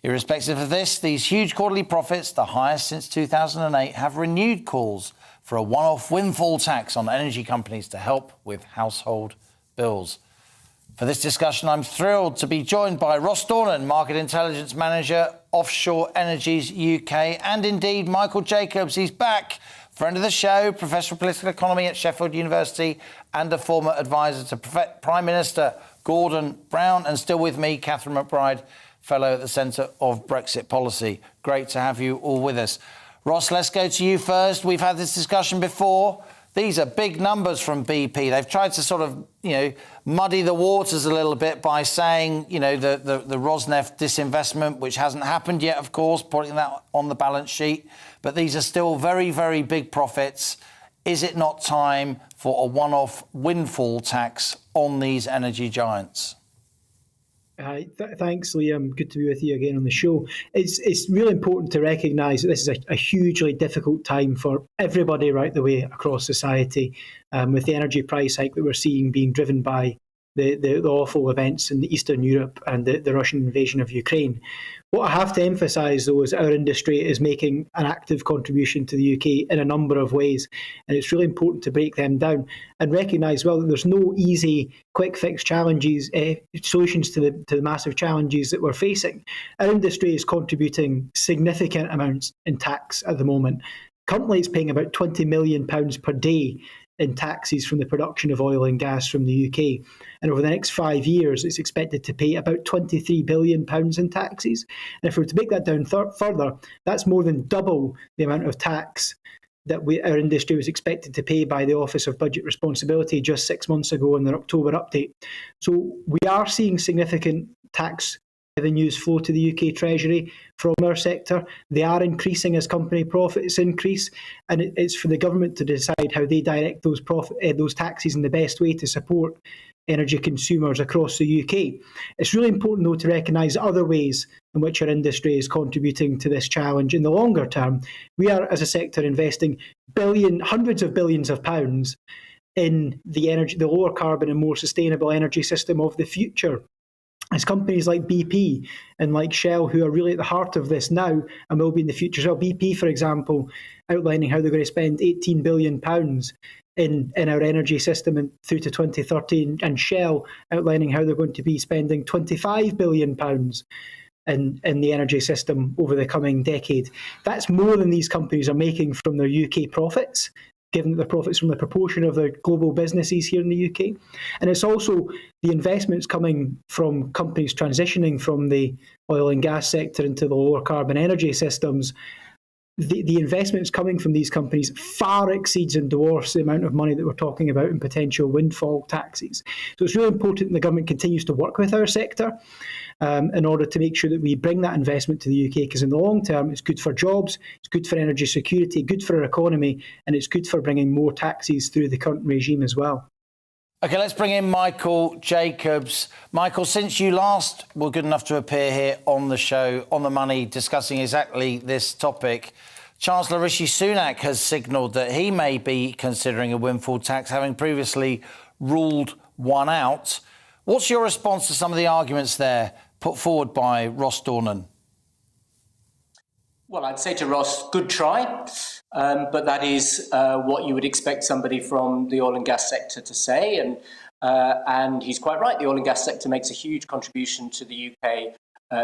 Irrespective of this, these huge quarterly profits, the highest since 2008, have renewed calls for a one-off windfall tax on energy companies to help with household bills. For this discussion, I'm thrilled to be joined by Ross Dornan, Market Intelligence Manager, Offshore Energies UK, and indeed Michael Jacobs. He's back, friend of the show, Professor of Political Economy at Sheffield University and a former advisor to Prime Minister Gordon Brown. And still with me, Catherine McBride, Fellow at the Centre of Brexit Policy. Great to have you all with us. Ross, let's go to you first. We've had this discussion before. These are big numbers from BP. They've tried to sort of, muddy the waters a little bit by saying, the Rosneft disinvestment, which hasn't happened yet, of course, putting that on the balance sheet. But these are still very, very big profits. Is it not time for a one-off windfall tax on these energy giants? Hi, thanks, Liam. Good to be with you again on the show. It's really important to recognise that this is a hugely difficult time for everybody right the way across society, with the energy price hike that we're seeing being driven by the awful events in Eastern Europe and the Russian invasion of Ukraine. What I have to emphasise, though, is our industry is making an active contribution to the UK in a number of ways, and it's really important to break them down and recognise, well, that there's no easy, quick fix solutions to the massive challenges that we're facing. Our industry is contributing significant amounts in tax at the moment. Currently, it's paying about £20 million per day in taxes from the production of oil and gas from the UK. And over the next 5 years, it's expected to pay about £23 billion in taxes. And if we were to break that down further, that's more than double the amount of tax that our industry was expected to pay by the Office of Budget Responsibility just 6 months ago in their October update. So we are seeing significant tax revenues flow to the UK Treasury from our sector. They are increasing as company profits increase, and it's for the government to decide how they direct those taxes in the best way to support energy consumers across the UK. It's really important, though, to recognise other ways in which our industry is contributing to this challenge in the longer term. We are, as a sector, investing hundreds of billions of pounds in the lower carbon and more sustainable energy system of the future. It's companies like BP and like Shell who are really at the heart of this now and will be in the future as well. BP, for example, outlining how they're going to spend £18 billion in our energy system through to 2030, and Shell outlining how they're going to be spending £25 billion in the energy system over the coming decade. That's more than these companies are making from their UK profits, given that the profits from the proportion of their global businesses here in the UK. And it's also the investments coming from companies transitioning from the oil and gas sector into the lower carbon energy systems the investments coming from these companies far exceeds and dwarfs the amount of money that we're talking about in potential windfall taxes. So it's really important that the government continues to work with our sector in order to make sure that we bring that investment to the UK, because in the long term, it's good for jobs, it's good for energy security, good for our economy, and it's good for bringing more taxes through the current regime as well. OK, let's bring in Michael Jacobs. Michael, since you last were good enough to appear here on the show, On the Money, discussing exactly this topic, Chancellor Rishi Sunak has signalled that he may be considering a windfall tax, having previously ruled one out. What's your response to some of the arguments there put forward by Ross Dornan? Well, I'd say to Ross, good try, but that is what you would expect somebody from the oil and gas sector to say, and he's quite right. The oil and gas sector makes a huge contribution to the UK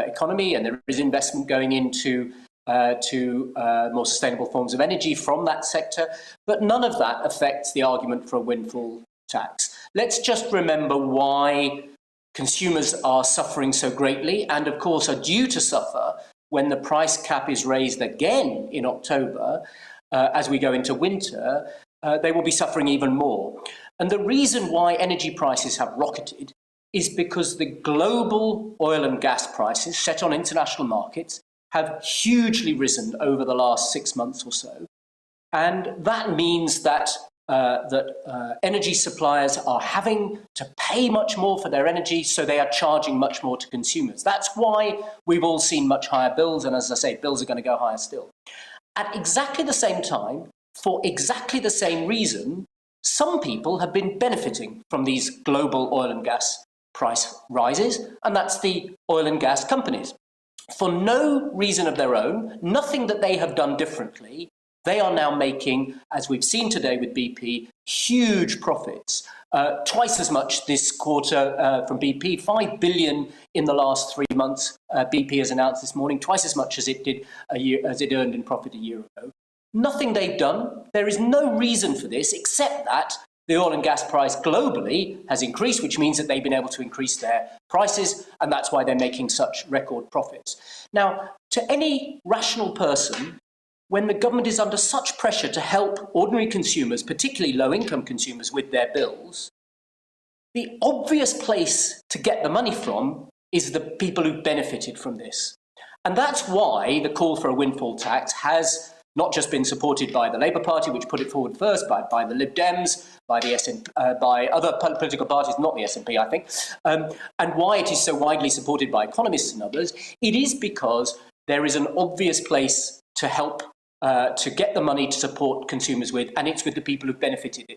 economy, and there is investment going into more sustainable forms of energy from that sector, but none of that affects the argument for a windfall tax. Let's just remember why consumers are suffering so greatly, and of course are due to suffer when the price cap is raised again in October. As we go into winter, they will be suffering even more. And the reason why energy prices have rocketed is because the global oil and gas prices set on international markets have hugely risen over the last 6 months or so. And that means that energy suppliers are having to pay much more for their energy, so they are charging much more to consumers. That's why we've all seen much higher bills, and as I say, bills are going to go higher still. At exactly the same time, for exactly the same reason, some people have been benefiting from these global oil and gas price rises, and that's the oil and gas companies. For no reason of their own, nothing that they have done differently, they are now making, as we've seen today with BP, huge profits. Twice as much this quarter from BP, 5 billion in the last 3 months. BP has announced this morning, twice as much as it did as it earned in profit a year ago. Nothing they've done. There is no reason for this except that the oil and gas price globally has increased, which means that they've been able to increase their prices, and that's why they're making such record profits. Now, to any rational person, when the government is under such pressure to help ordinary consumers, particularly low-income consumers, with their bills, the obvious place to get the money from is the people who benefited from this. And that's why the call for a windfall tax has not just been supported by the Labour Party, which put it forward first, by the Lib Dems, by the by other political parties, not the SNP, I think, and why it is so widely supported by economists and others. It is because there is an obvious place to help to get the money to support consumers with, and it's with the people who've benefited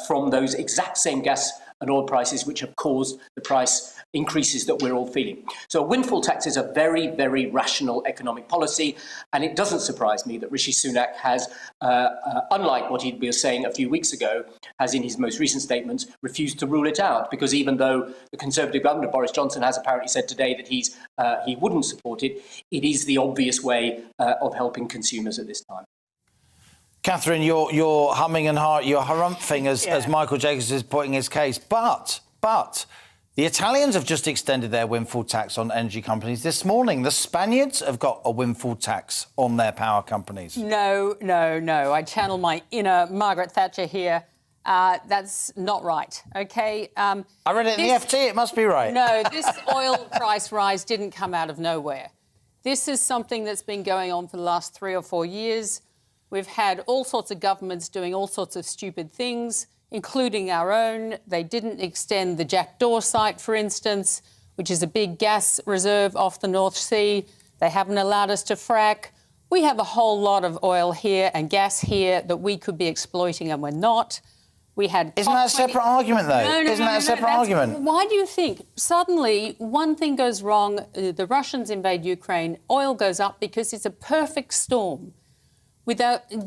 from those exact same gas and oil prices which have caused the price increases that we're all feeling. So a windfall tax is a very, very rational economic policy, and it doesn't surprise me that Rishi Sunak has, unlike what he was saying a few weeks ago, has in his most recent statements refused to rule it out, because even though the Conservative government, Boris Johnson, has apparently said today that he wouldn't support it, it is the obvious way of helping consumers at this time. Catherine, you're humming and you're harumphing as Michael Jacobs is putting his case. But the Italians have just extended their windfall tax on energy companies this morning. The Spaniards have got a windfall tax on their power companies. No. I channel my inner Margaret Thatcher here. That's not right, OK? I read it in the FT, it must be right. No, this oil price rise didn't come out of nowhere. This is something that's been going on for the last 3 or 4 years. We've had all sorts of governments doing all sorts of stupid things, including our own. They didn't extend the Jackdaw site, for instance, which is a big gas reserve off the North Sea. They haven't allowed us to frack. We have a whole lot of oil here and gas here that we could be exploiting, and we're not. We had... Isn't that a separate argument, though? No, Isn't that a separate argument? Why do you think suddenly one thing goes wrong, the Russians invade Ukraine, oil goes up because it's a perfect storm?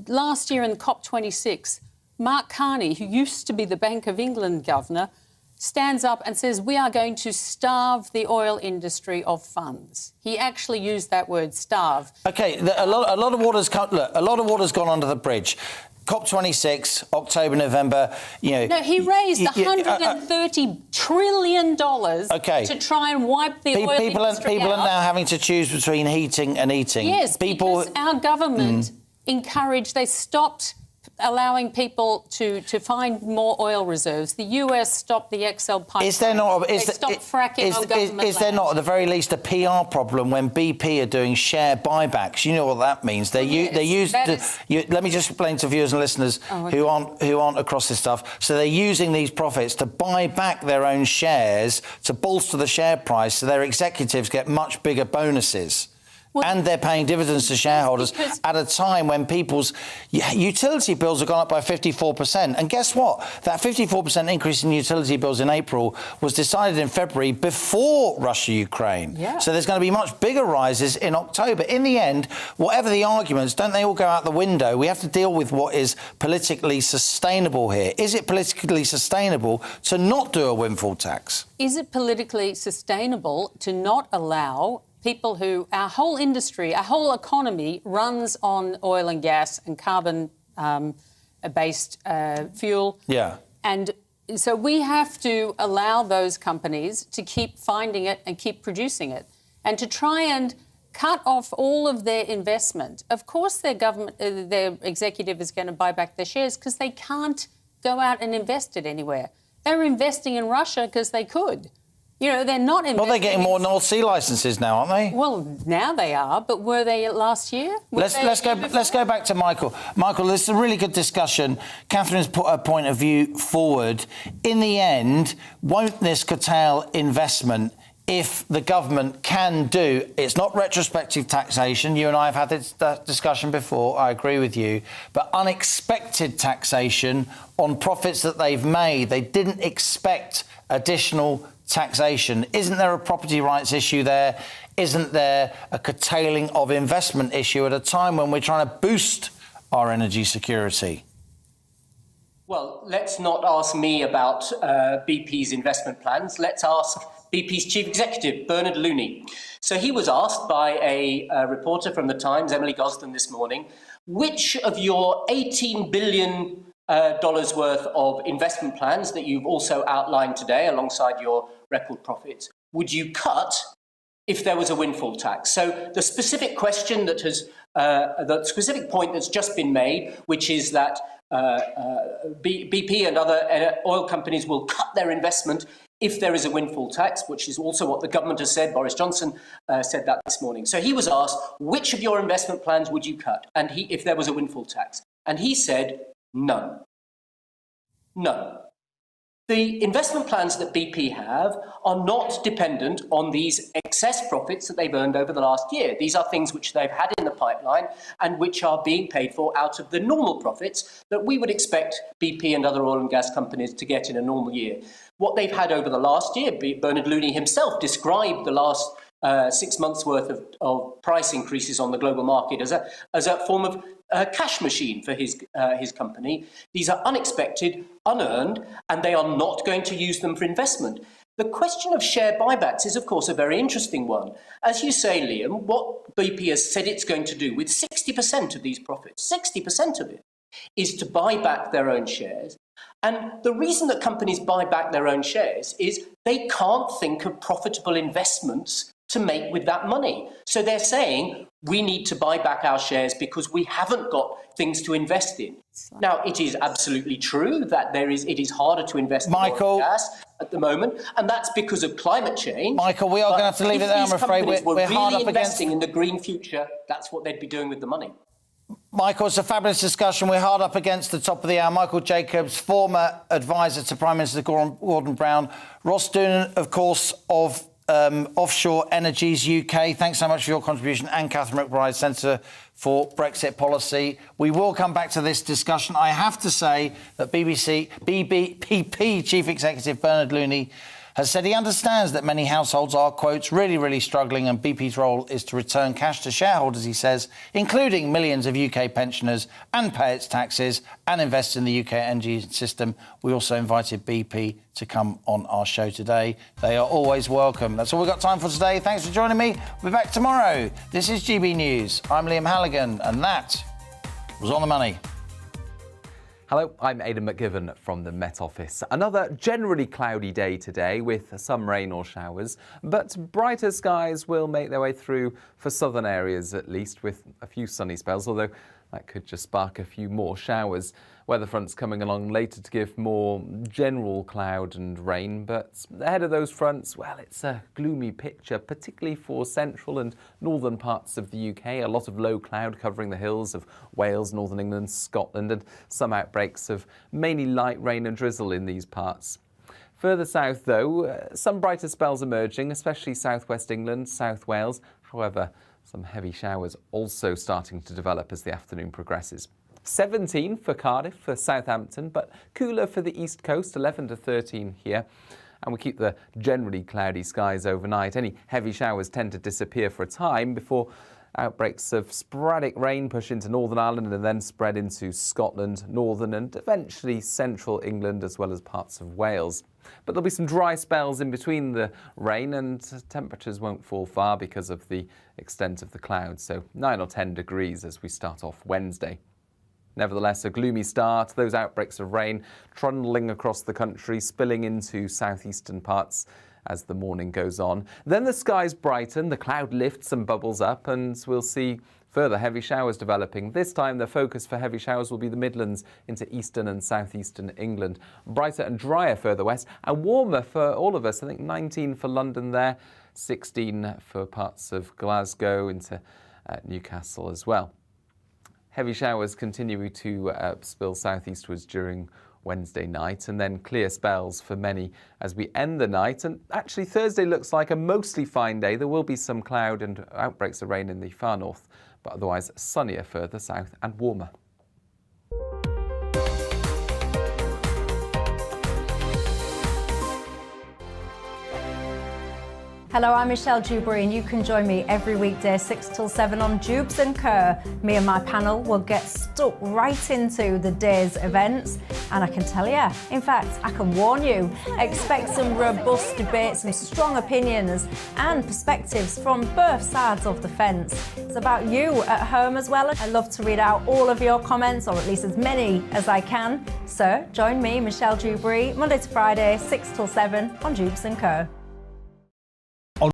Last year in COP26, Mark Carney, who used to be the Bank of England governor, stands up and says we are going to starve the oil industry of funds. He actually used that word, starve. OK, a lot of water's gone under the bridge. COP26, October, November, No, he raised $130 trillion to try and wipe the oil people industry are out. now having to choose between heating and eating. Yes, because our government they stopped allowing people to find more oil reserves. The US stopped the XL pipeline. Is there not? They stopped fracking on government is there land. not, at the very least, a PR problem when BP are doing share buybacks? You know what that means. Let me just explain to viewers and listeners who aren't across this stuff. So they're using these profits to buy back their own shares to bolster the share price, so their executives get much bigger bonuses. And they're paying dividends to shareholders at a time when people's utility bills have gone up by 54%. And guess what? That 54% increase in utility bills in April was decided in February before Russia-Ukraine. Yeah. So there's going to be much bigger rises in October. In the end, whatever the arguments, don't they all go out the window? We have to deal with what is politically sustainable here. Is it politically sustainable to not do a windfall tax? Is it politically sustainable to not allow people who, our whole industry, our whole economy runs on oil and gas and carbon-based fuel? Yeah. And so we have to allow those companies to keep finding it and keep producing it, and to try and cut off all of their investment. Of course, their government, their executive is going to buy back their shares because they can't go out and invest it anywhere. They're investing in Russia because they could. They're not investing. Well, they're getting more North Sea licences now, aren't they? Well, now they are, but were they last year? Let's go back to Michael. Michael, this is a really good discussion. Catherine's put her point of view forward. In the end, won't this curtail investment if the government can do... It's not retrospective taxation. You and I have had this discussion before. I agree with you. But unexpected taxation on profits that they've made. They didn't expect additional taxation. Isn't there a property rights issue there? Isn't there a curtailing of investment issue at a time when we're trying to boost our energy security? Well, let's not ask me about BP's investment plans. Let's ask BP's chief executive, Bernard Looney. So he was asked by a reporter from The Times, Emily Gosden, this morning, which of your $18 billion worth of investment plans that you've also outlined today alongside your record profits would you cut if there was a windfall tax? So the specific question that has, the specific point that's just been made, which is that BP and other oil companies will cut their investment if there is a windfall tax, which is also what the government has said. Boris Johnson said that this morning. So he was asked, which of your investment plans would you cut if there was a windfall tax? And he said, none. None. The investment plans that BP have are not dependent on these excess profits that they've earned over the last year. These are things which they've had in the pipeline and which are being paid for out of the normal profits that we would expect BP and other oil and gas companies to get in a normal year. What they've had over the last year, Bernard Looney himself described the last 6 months' worth of price increases on the global market as a form of cash machine for his company. These are unexpected, unearned, and they are not going to use them for investment. The question of share buybacks is, of course, a very interesting one. As you say, Liam, what BP has said it's going to do with 60% of these profits, 60% of it, is to buy back their own shares. And the reason that companies buy back their own shares is they can't think of profitable investments to make with that money. So they're saying, we need to buy back our shares because we haven't got things to invest in. Now, it is absolutely true that it is harder to invest in oil and gas at the moment, and that's because of climate change. Michael, we are going to have to leave it there, I'm afraid. We're hard up investing in the green future. That's what they'd be doing with the money. Michael, it's a fabulous discussion. We're hard up against the top of the hour. Michael Jacobs, former advisor to Prime Minister Gordon Brown. Ross Doonan, of course, of Offshore Energies UK. Thanks so much for your contribution. And Catherine McBride, Centre for Brexit Policy. We will come back to this discussion. I have to say that BP Chief Executive Bernard Looney has said he understands that many households are, quotes, really, really struggling, and BP's role is to return cash to shareholders, he says, including millions of UK pensioners, and pay its taxes and invest in the UK energy system. We also invited BP to come on our show today. They are always welcome. That's all we've got time for today. Thanks for joining me. We'll be back tomorrow. This is GB News. I'm Liam Halligan, and that was On the Money. Hello, I'm Aidan McGivern from the Met Office. Another generally cloudy day today with some rain or showers, but brighter skies will make their way through for southern areas at least, with a few sunny spells, although that could just spark a few more showers. Weather fronts coming along later to give more general cloud and rain, but ahead of those fronts, well, it's a gloomy picture, particularly for central and northern parts of the UK. A lot of low cloud covering the hills of Wales, northern England, Scotland, and some outbreaks of mainly light rain and drizzle in these parts. Further south, though, some brighter spells emerging, especially southwest England, South Wales. However, some heavy showers also starting to develop as the afternoon progresses. 17 for Cardiff, for Southampton, but cooler for the east coast, 11 to 13 here. And we keep the generally cloudy skies overnight. Any heavy showers tend to disappear for a time before outbreaks of sporadic rain push into Northern Ireland and then spread into Scotland, northern and eventually central England, as well as parts of Wales. But there'll be some dry spells in between the rain, and temperatures won't fall far because of the extent of the clouds, so 9 or 10 degrees as we start off Wednesday. Nevertheless, a gloomy start, those outbreaks of rain trundling across the country, spilling into southeastern parts as the morning goes on. Then the skies brighten, the cloud lifts and bubbles up, and we'll see further heavy showers developing. This time the focus for heavy showers will be the Midlands into eastern and southeastern England. Brighter and drier further west, and warmer for all of us. I think 19 for London there, 16 for parts of Glasgow into Newcastle as well. Heavy showers continue to spill southeastwards during Wednesday night, and then clear spells for many as we end the night. And actually Thursday looks like a mostly fine day. There will be some cloud and outbreaks of rain in the far north, but otherwise sunnier further south and warmer. Hello, I'm Michelle Dewberry, and you can join me every weekday 6 till 7 on Jubes and Kerr. Me and my panel will get stuck right into the day's events, and I can tell you, in fact, I can warn you, expect some robust debate, some strong opinions and perspectives from both sides of the fence. It's about you at home as well. I love to read out all of your comments, or at least as many as I can. So join me, Michelle Dewberry, Monday to Friday, 6 till 7 on Jubes and Kerr.